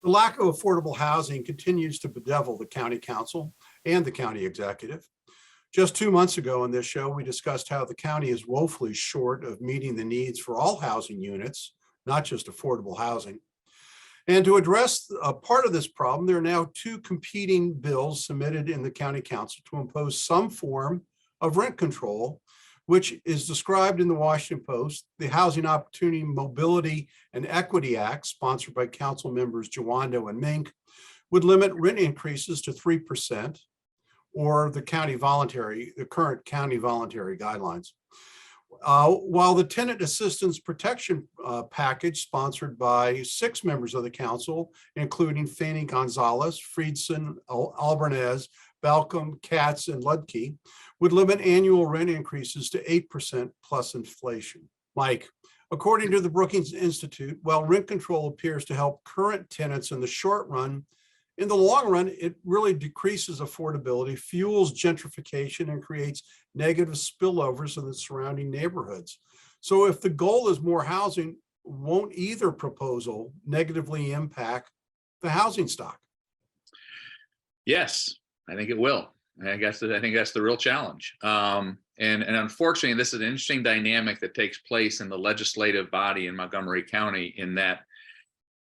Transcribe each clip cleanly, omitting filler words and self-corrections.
The lack of affordable housing continues to bedevil the county council and the county executive. Just 2 months ago on this show, we discussed how the county is woefully short of meeting the needs for all housing units, not just affordable housing. And to address a part of this problem, there are now two competing bills submitted in the county council to impose some form of rent control, which is described in the Washington Post. The Housing Opportunity, Mobility, and Equity Act, sponsored by council members Jawando and Mink, would limit rent increases to 3%, or the current county voluntary guidelines. While the Tenant Assistance Protection Package, sponsored by 6 members of the council, including Fanny Gonzalez, Friedson, Albanese, Balcom, Katz, and Ludke, would limit annual rent increases to 8% plus inflation. Mike, according to the Brookings Institute, while rent control appears to help current tenants in the short run, in the long run, it really decreases affordability, fuels gentrification, and creates negative spillovers in the surrounding neighborhoods. So if the goal is more housing, won't either proposal negatively impact the housing stock? Yes, I think it will. I think that's the real challenge. And unfortunately, this is an interesting dynamic that takes place in the legislative body in Montgomery County, in that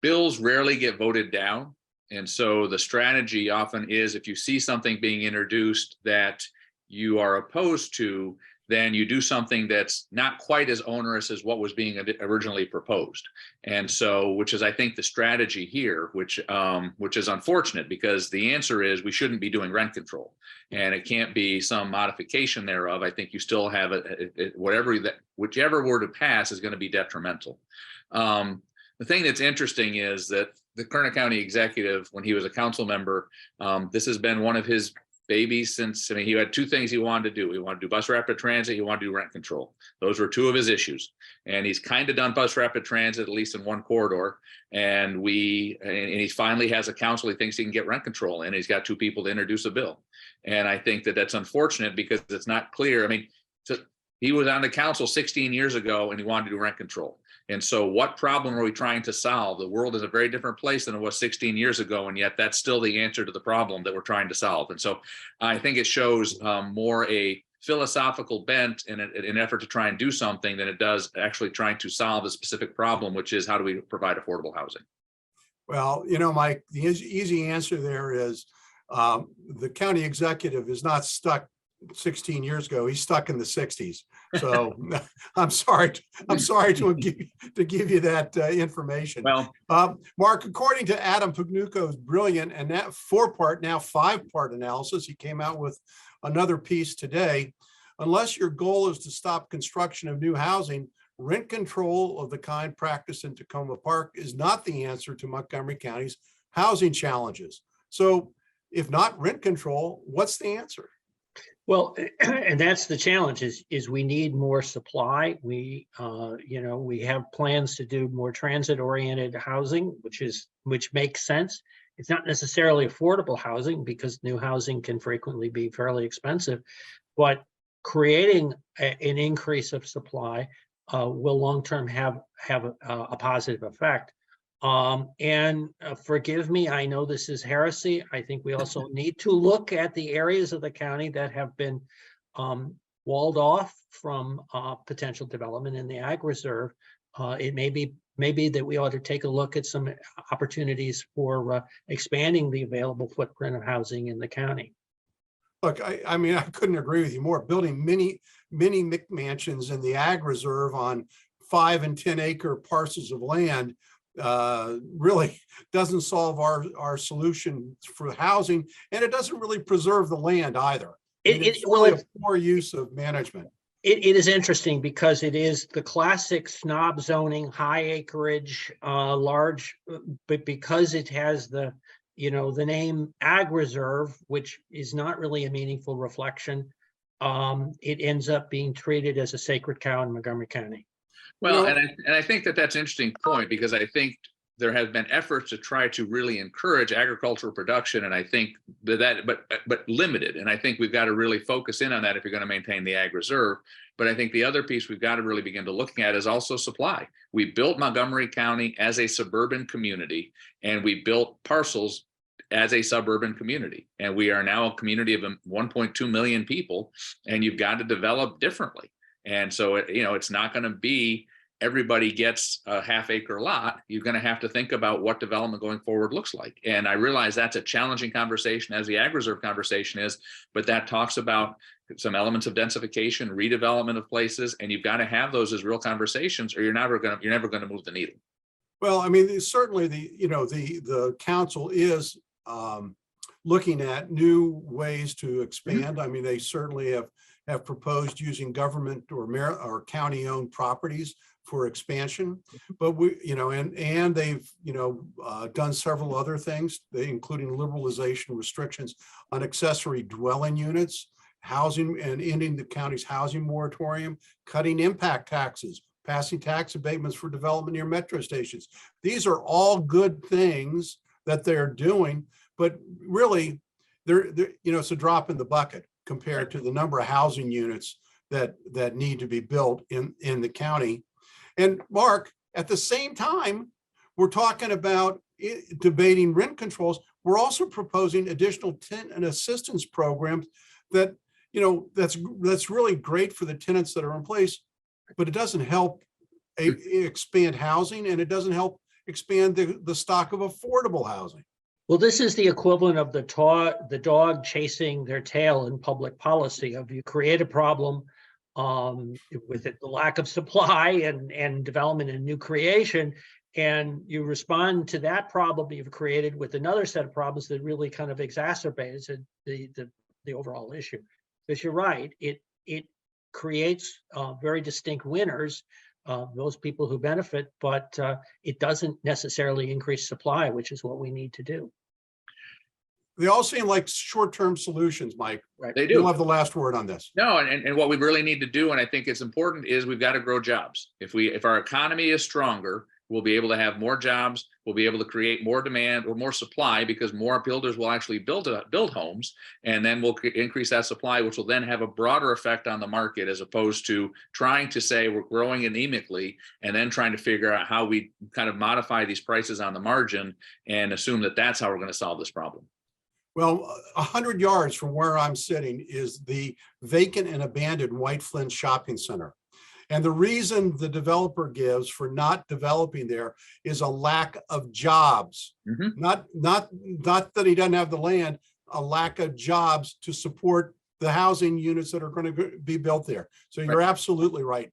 bills rarely get voted down. And so the strategy often is, if you see something being introduced that you are opposed to, then you do something that's not quite as onerous as what was being originally proposed. And so, which is, I think, the strategy here, which is unfortunate, because the answer is we shouldn't be doing rent control, and it can't be some modification thereof. I think you still have whichever were to pass is going to be detrimental. The thing that's interesting is that the Kerner County executive, when he was a council member, this has been one of his babies since, he had 2 things he wanted to do. He wanted to do bus rapid transit, he wanted to do rent control. Those were 2 of his issues. And he's kind of done bus rapid transit, at least in one corridor. And he finally has a council he thinks he can get rent control in. He's got 2 people to introduce a bill. And I think that that's unfortunate, because it's not clear. He was on the council 16 years ago and he wanted to do rent control. And so what problem are we trying to solve? The world is a very different place than it was 16 years ago, and yet that's still the answer to the problem that we're trying to solve. And so I think it shows more a philosophical bent in an effort to try and do something than it does actually trying to solve a specific problem, which is, how do we provide affordable housing? Well, Mike, the easy answer there is the county executive is not stuck 16 years ago. He's stuck in the 60s. So I'm sorry to give you that information. Well, Mark, according to Adam Pugnuko's brilliant and that 4-part, now 5-part analysis, he came out with another piece today. Unless your goal is to stop construction of new housing, rent control of the kind practiced in Tacoma Park is not the answer to Montgomery County's housing challenges. So if not rent control, what's the answer? Well, and that's the challenge, is we need more supply. We have plans to do more transit-oriented housing, which makes sense. It's not necessarily affordable housing, because new housing can frequently be fairly expensive, but creating an increase of supply will long-term have a positive effect. And forgive me, I know this is heresy. I think we also need to look at the areas of the county that have been walled off from potential development in the ag reserve. It may be that we ought to take a look at some opportunities for expanding the available footprint of housing in the county. Look, I couldn't agree with you more. Building mini McMansions in the ag reserve on 5 and 10 acre parcels of land really doesn't solve our solution for housing, and it doesn't really preserve the land either. It's really a poor use of management. It is interesting, because it is the classic snob zoning, high acreage, large, but because it has the name ag reserve, which is not really a meaningful reflection, it ends up being treated as a sacred cow in Montgomery County. Well, and I think that that's an interesting point, because I think there have been efforts to try to really encourage agricultural production, and I think but limited. And I think we've got to really focus in on that if you're going to maintain the ag reserve. But I think the other piece we've got to really begin to looking at is also supply. We built Montgomery County as a suburban community, and we built parcels as a suburban community. And we are now a community of 1.2 million people, and you've got to develop differently. And so, it's not going to be everybody gets a half-acre lot. You're going to have to think about what development going forward looks like. And I realize that's a challenging conversation, as the ag reserve conversation is, but that talks about some elements of densification, redevelopment of places, and you've got to have those as real conversations, or you're never going to move the needle. Well, I mean, certainly the council is looking at new ways to expand. I mean, they certainly have proposed using government or county-owned properties for expansion, but and they've done several other things, including liberalization restrictions on accessory dwelling units, housing, and ending the county's housing moratorium, cutting impact taxes, passing tax abatements for development near metro stations. These are all good things that they're doing, but really, it's a drop in the bucket compared to the number of housing units that need to be built in the county. And Mark, at the same time, we're talking about debating rent controls. We're also proposing additional tenant assistance programs that, that's really great for the tenants that are in place, but it doesn't help expand housing, and it doesn't help expand the stock of affordable housing. Well, this is the equivalent of the dog chasing their tail in public policy. Of you create a problem with the lack of supply and development and new creation, and you respond to that problem you've created with another set of problems that really kind of exacerbates the overall issue. Because you're right, it creates very distinct winners, those people who benefit, but it doesn't necessarily increase supply, which is what we need to do. They all seem like short-term solutions, Mike. Right. They do. You'll have the last word on this. No, and what we really need to do, and I think it's important, is we've got to grow jobs. If our economy is stronger, we'll be able to have more jobs. We'll be able to create more demand or more supply, because more builders will actually build homes, and then we'll increase that supply, which will then have a broader effect on the market, as opposed to trying to say we're growing anemically and then trying to figure out how we kind of modify these prices on the margin and assume that that's how we're going to solve this problem. Well, 100 yards from where I'm sitting is the vacant and abandoned White Flint Shopping Center. And the reason the developer gives for not developing there is a lack of jobs. Mm-hmm. Not that he doesn't have the land, a lack of jobs to support the housing units that are going to be built there. So you're absolutely right.